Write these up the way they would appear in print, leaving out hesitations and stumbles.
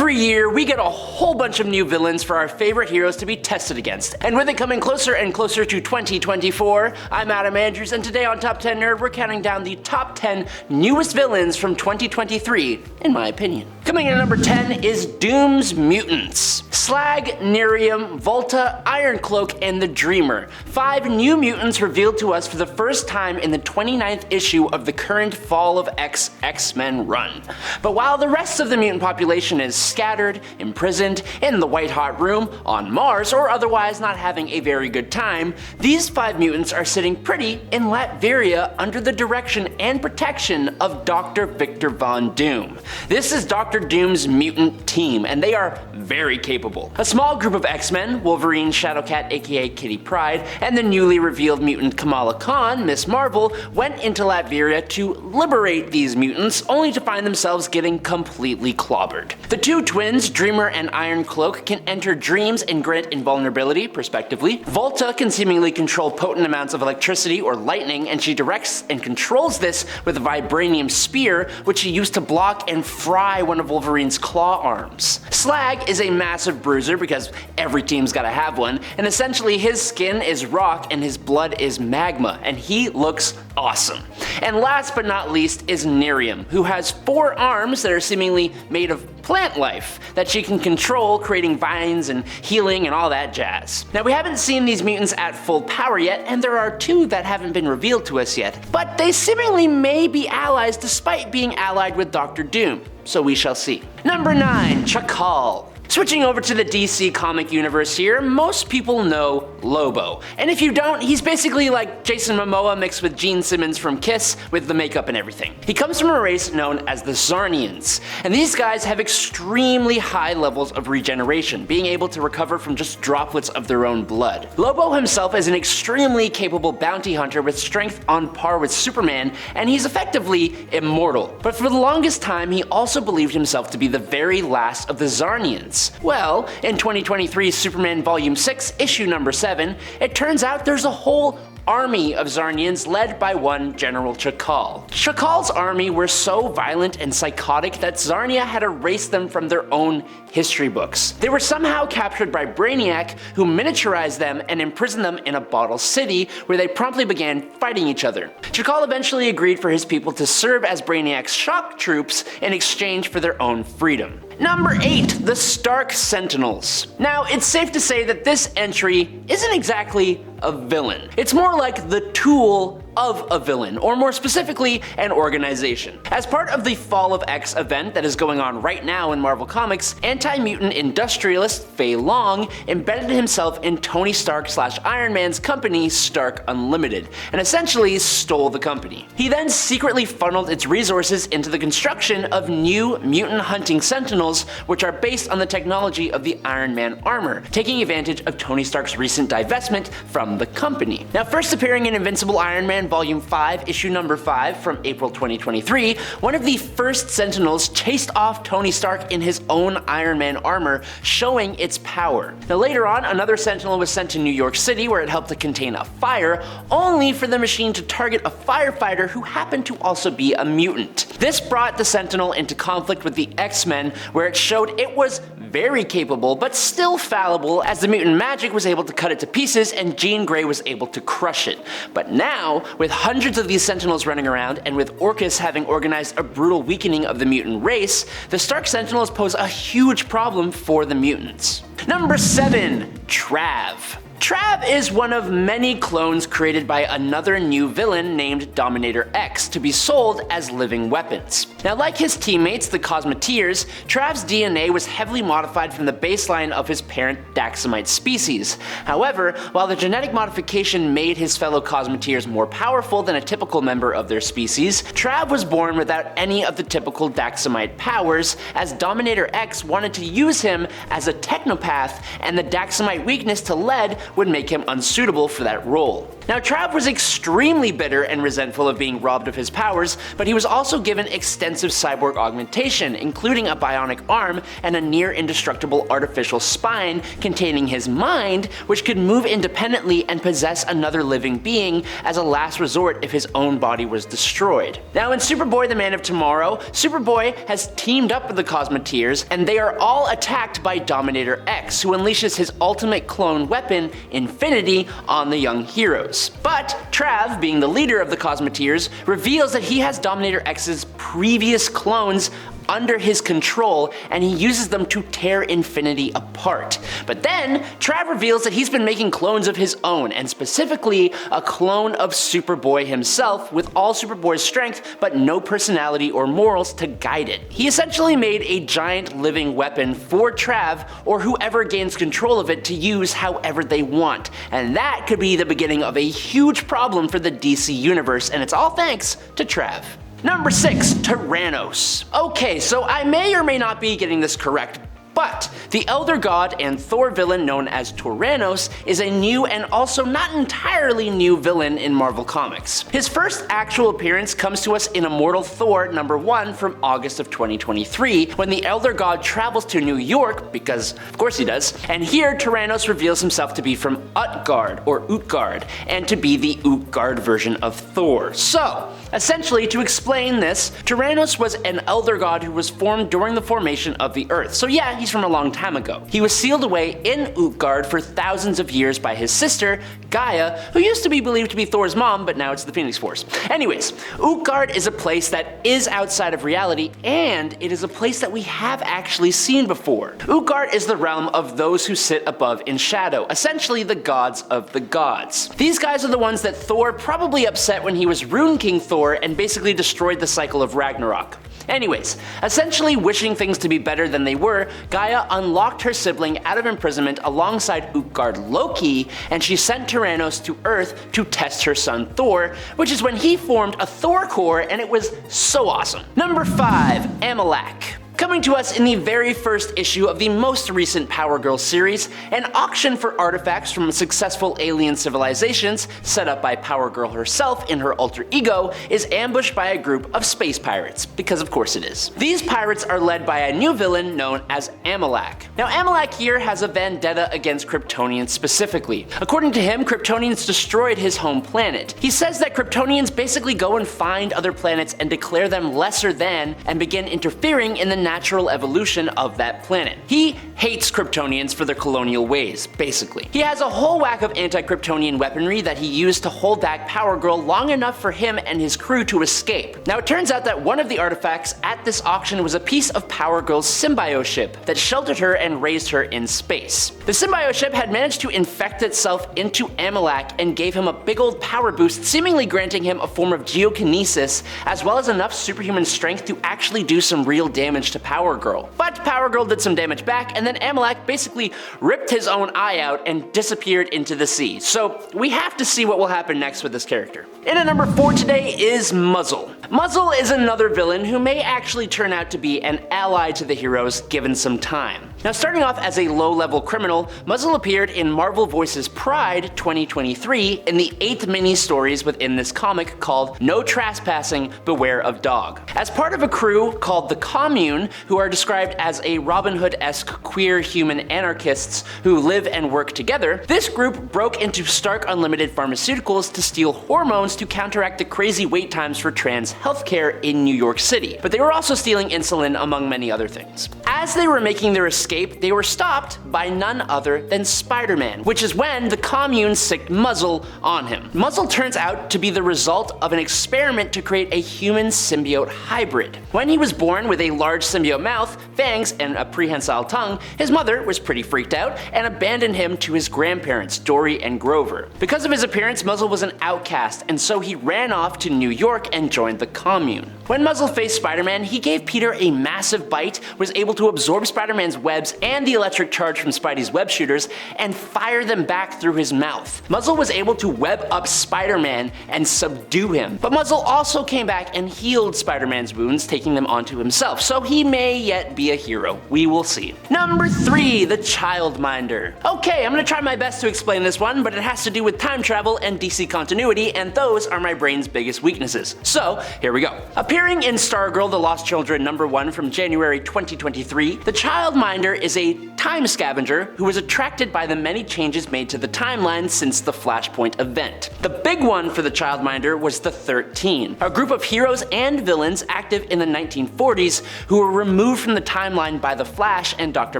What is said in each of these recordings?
Every year, we get a whole bunch of new villains for our favorite heroes to be tested against. And with it coming closer and closer to 2024, I'm Adam Andrews, and today on Top 10 Nerd, we're counting down the top 10 newest villains from 2023, in my opinion. Coming in at number 10 is Doom's Mutants. Slag, Nerium, Volta, Ironcloak, and the Dreamer. 5 new mutants revealed to us for the first time in the 29th issue of the current Fall of X-Men run. But while the rest of the mutant population is scattered, imprisoned, in the white-hot room, on Mars, or otherwise not having a very good time, these 5 mutants are sitting pretty in Latveria under the direction and protection of Dr. Victor Von Doom. This is Dr. Doom's mutant team, and they are very capable. A small group of X-Men, Wolverine, Shadowcat aka Kitty Pryde, and the newly revealed mutant Kamala Khan, Miss Marvel, went into Latveria to liberate these mutants, only to find themselves getting completely clobbered. The two twins, Dreamer and Ironcloak, can enter dreams and grant invulnerability, respectively. Volta can seemingly control potent amounts of electricity or lightning, and she directs and controls this with a vibranium spear, which she used to block and fry one of Wolverine's claw arms. Slag is a massive bruiser because every team's gotta have one, and essentially his skin is rock and his blood is magma, and he looks awesome. And last but not least is Nerium, who has 4 arms that are seemingly made of plant life that she can control, creating vines and healing and all that jazz. Now, we haven't seen these mutants at full power yet, and there are 2 that haven't been revealed to us yet, but they seemingly may be allies despite being allied with Dr. Doom, so we shall see. Number 9, Chakal. Switching over to the DC comic universe here, most people know Lobo. And if you don't, he's basically like Jason Momoa mixed with Gene Simmons from Kiss with the makeup and everything. He comes from a race known as the Zarnians, and these guys have extremely high levels of regeneration, being able to recover from just droplets of their own blood. Lobo himself is an extremely capable bounty hunter with strength on par with Superman, and he's effectively immortal. But for the longest time, he also believed himself to be the very last of the Zarnians. Well, in 2023's Superman Volume 6, issue number 7, it turns out there's a whole army of Zarnians led by one General Chakal. Chakal's army were so violent and psychotic that Zarnia had erased them from their own history books. They were somehow captured by Brainiac, who miniaturized them and imprisoned them in a bottle city, where they promptly began fighting each other. Chakal eventually agreed for his people to serve as Brainiac's shock troops in exchange for their own freedom. Number 8, the Stark Sentinels. Now, it's safe to say that this entry isn't exactly a villain. It's more like the tool of a villain, or more specifically, an organization. As part of the Fall of X event that is going on right now in Marvel Comics, anti-mutant industrialist Fei Long embedded himself in Tony Stark / Iron Man's company, Stark Unlimited, and essentially stole the company. He then secretly funneled its resources into the construction of new mutant hunting Sentinels, which are based on the technology of the Iron Man armor, taking advantage of Tony Stark's recent divestment from the company. Now, first appearing in Invincible Iron Man Volume 5, issue number 5 from April 2023, one of the first Sentinels chased off Tony Stark in his own Iron Man armor, showing its power. Now later on, another Sentinel was sent to New York City where it helped to contain a fire, only for the machine to target a firefighter who happened to also be a mutant. This brought the Sentinel into conflict with the X-Men, where it showed it was very capable but still fallible, as the mutant magic was able to cut it to pieces and Jean Grey was able to crush it. But now, with hundreds of these Sentinels running around, and with Orchis having organized a brutal weakening of the mutant race, the Stark Sentinels pose a huge problem for the mutants. Number 7, Trav. Trav is one of many clones created by another new villain named Dominator X to be sold as living weapons. Now, like his teammates, the Cosmeteers, Trav's DNA was heavily modified from the baseline of his parent Daxamite species. However, while the genetic modification made his fellow Cosmeteers more powerful than a typical member of their species, Trav was born without any of the typical Daxamite powers, as Dominator X wanted to use him as a technopath, and the Daxamite weakness to lead would make him unsuitable for that role. Now, Trav was extremely bitter and resentful of being robbed of his powers, but he was also given extensive cyborg augmentation, including a bionic arm and a near-indestructible artificial spine containing his mind, which could move independently and possess another living being as a last resort if his own body was destroyed. Now, in Superboy the Man of Tomorrow, Superboy has teamed up with the Cosmeteers, and they are all attacked by Dominator X, who unleashes his ultimate clone weapon, Infinity, on the young heroes. But Trav, being the leader of the Cosmeteers, reveals that he has Dominator X's previous clones under his control, and he uses them to tear Infinity apart. But then, Trav reveals that he's been making clones of his own, and specifically a clone of Superboy himself with all Superboy's strength but no personality or morals to guide it. He essentially made a giant living weapon for Trav or whoever gains control of it to use however they want, and that could be the beginning of a huge problem for the DC universe, and it's all thanks to Trav. Number 6, Tyrannos. Okay, so I may or may not be getting this correct, but the Elder God and Thor villain known as Tyrannos is a new and also not entirely new villain in Marvel Comics. His first actual appearance comes to us in Immortal Thor #1 from August of 2023, when the Elder God travels to New York, because of course he does, and here Tyrannos reveals himself to be from Utgard, or Utgard, and to be the Utgard version of Thor. So, essentially, to explain this, Tyrannos was an Elder God who was formed during the formation of the Earth. So yeah, he's from a long time ago. He was sealed away in Utgard for thousands of years by his sister, Gaia, who used to be believed to be Thor's mom, but now it's the Phoenix Force. Anyways, Utgard is a place that is outside of reality, and it is a place that we have actually seen before. Utgard is the realm of those who sit above in shadow, essentially the gods of the gods. These guys are the ones that Thor probably upset when he was Rune King Thor and basically destroyed the cycle of Ragnarok. Anyways, essentially wishing things to be better than they were, Gaia unlocked her sibling out of imprisonment alongside Utgard Loki, and she sent Tyrannos to Earth to test her son Thor, which is when he formed a Thor core, and it was so awesome. Number 5, AMAC. Coming to us in the very first issue of the most recent Power Girl series, an auction for artifacts from successful alien civilizations, set up by Power Girl herself in her alter ego, is ambushed by a group of space pirates, because of course it is. These pirates are led by a new villain known as AMAC. Now AMAC here has a vendetta against Kryptonians specifically. According to him, Kryptonians destroyed his home planet. He says that Kryptonians basically go and find other planets and declare them lesser than, and begin interfering in the natural evolution of that planet. He hates Kryptonians for their colonial ways, basically. He has a whole whack of anti-Kryptonian weaponry that he used to hold back Power Girl long enough for him and his crew to escape. Now it turns out that one of the artifacts at this auction was a piece of Power Girl's symbiote ship that sheltered her and raised her in space. The symbiote ship had managed to infect itself into AMAC and gave him a big old power boost, seemingly granting him a form of geokinesis, as well as enough superhuman strength to actually do some real damage to Power Girl. But Power Girl did some damage back, and then AMAC basically ripped his own eye out and disappeared into the sea. So we have to see what will happen next with this character. In at number 4 today is Muzzle. Muzzle is another villain who may actually turn out to be an ally to the heroes given some time. Now starting off as a low-level criminal, Muzzle appeared in Marvel Voices Pride 2023 in the 8th mini-stories within this comic called No Trespassing, Beware of Dog. As part of a crew called the Commune, who are described as a Robin Hood-esque queer human anarchists who live and work together, this group broke into Stark Unlimited Pharmaceuticals to steal hormones to counteract the crazy wait times for trans healthcare in New York City. But they were also stealing insulin, among many other things. As they were making their escape, they were stopped by none other than Spider-Man, which is when the Commune sicked Muzzle on him. Muzzle turns out to be the result of an experiment to create a human symbiote hybrid. When he was born with a large symbiote mouth, fangs, and a prehensile tongue, his mother was pretty freaked out and abandoned him to his grandparents, Dory and Grover. Because of his appearance, Muzzle was an outcast, and so he ran off to New York and joined the Commune. When Muzzle faced Spider-Man, he gave Peter a massive bite, was able to absorb Spider-Man's webs and the electric charge from Spidey's web shooters, and fire them back through his mouth. Muzzle was able to web up Spider-Man and subdue him, but Muzzle also came back and healed Spider-Man's wounds, taking them onto himself, so he he may yet be a hero. We will see. Number 3, the Childminder. Okay, I'm gonna try my best to explain this one, but it has to do with time travel and DC continuity, and those are my brain's biggest weaknesses. So, here we go. Appearing in Stargirl The Lost Children #1 from January 2023, the Childminder is a time scavenger who was attracted by the many changes made to the timeline since the Flashpoint event. The big one for the Childminder was the 13, a group of heroes and villains active in the 1940s who were removed from the timeline by the Flash and Dr.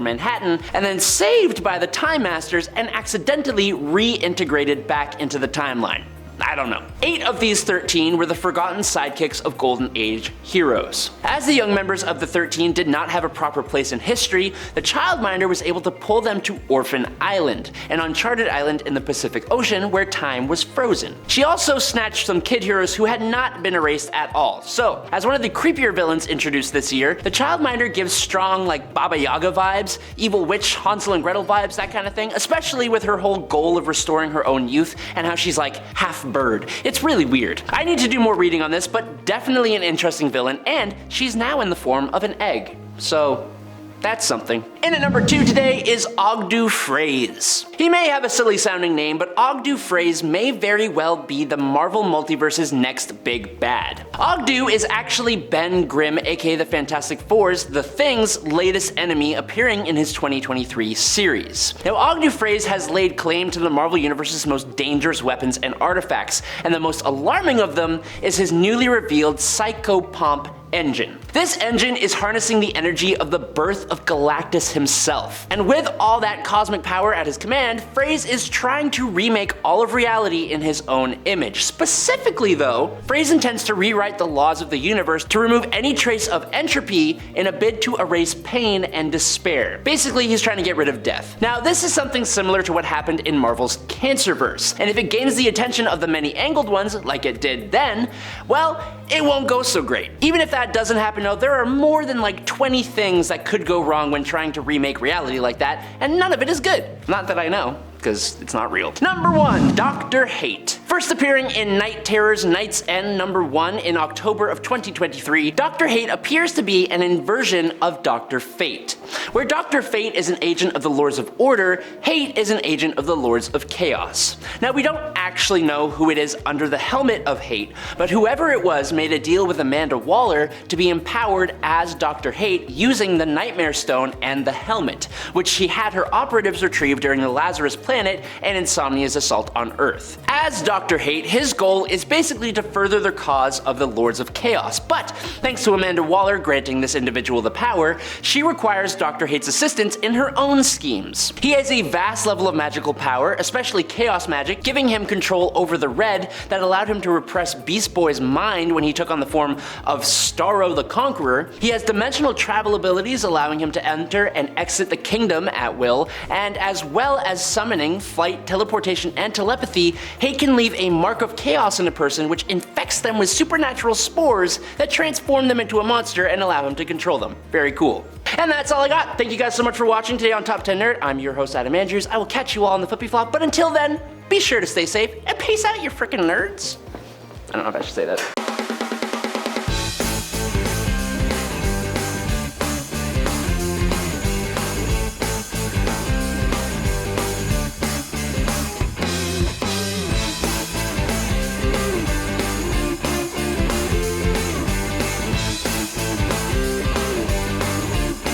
Manhattan, and then saved by the Time Masters and accidentally reintegrated back into the timeline. I don't know. 8 of these 13 were the forgotten sidekicks of Golden Age heroes. As the young members of the 13 did not have a proper place in history, the Childminder was able to pull them to Orphan Island, an uncharted island in the Pacific Ocean where time was frozen. She also snatched some kid heroes who had not been erased at all. So, as one of the creepier villains introduced this year, the Childminder gives strong, like, Baba Yaga vibes, evil witch, Hansel and Gretel vibes, that kind of thing, especially with her whole goal of restoring her own youth and how she's like half bird. It's really weird. I need to do more reading on this, but definitely an interesting villain, and she's now in the form of an egg. So, that's something. In at number 2 today is Ogdu Freys. He may have a silly sounding name, but Ogdu Freys may very well be the Marvel Multiverse's next big bad. Ogdu is actually Ben Grimm, aka the Fantastic Four's The Thing's latest enemy, appearing in his 2023 series. Now, Ogdu Freys has laid claim to the Marvel Universe's most dangerous weapons and artifacts, and the most alarming of them is his newly revealed Psychopomp engine. This engine is harnessing the energy of the birth of Galactus himself. And with all that cosmic power at his command, Freys is trying to remake all of reality in his own image. Specifically though, Freys intends to rewrite the laws of the universe to remove any trace of entropy in a bid to erase pain and despair. Basically, he's trying to get rid of death. Now, this is something similar to what happened in Marvel's Cancerverse, and if it gains the attention of the many angled ones, like it did then, well, it won't go so great. Even if that doesn't happen though, there are more than like 20 things that could go wrong when trying to remake reality like that, and none of it is good. Not that I know, because it's not real. Number 1, Dr. Hate. First appearing in Night Terror's Night's End #1 in October of 2023, Dr. Hate appears to be an inversion of Dr. Fate. Where Dr. Fate is an agent of the Lords of Order, Hate is an agent of the Lords of Chaos. Now, we don't actually know who it is under the helmet of Hate, but whoever it was made a deal with Amanda Waller to be empowered as Dr. Hate using the Nightmare Stone and the helmet, which she had her operatives retrieve during the Lazarus Planet and Insomnia's assault on Earth. As Dr. Hate, his goal is basically to further the cause of the Lords of Chaos, but thanks to Amanda Waller granting this individual the power, she requires Dr. Hate's assistance in her own schemes. He has a vast level of magical power, especially chaos magic, giving him control over the Red that allowed him to repress Beast Boy's mind when he took on the form of Starro the Conqueror. He has dimensional travel abilities allowing him to enter and exit the kingdom at will, and as well as summoning, flight, teleportation, and telepathy, Hate can leave a mark of chaos in a person which infects them with supernatural spores that transform them into a monster and allow him to control them. Very cool. And that's all I got. Thank you guys so much for watching today on Top 10 Nerd. I'm your host, Adam Andrews. I will catch you all on the flippy flop, but until then, be sure to stay safe and peace out, you freaking nerds. I don't know if I should say that.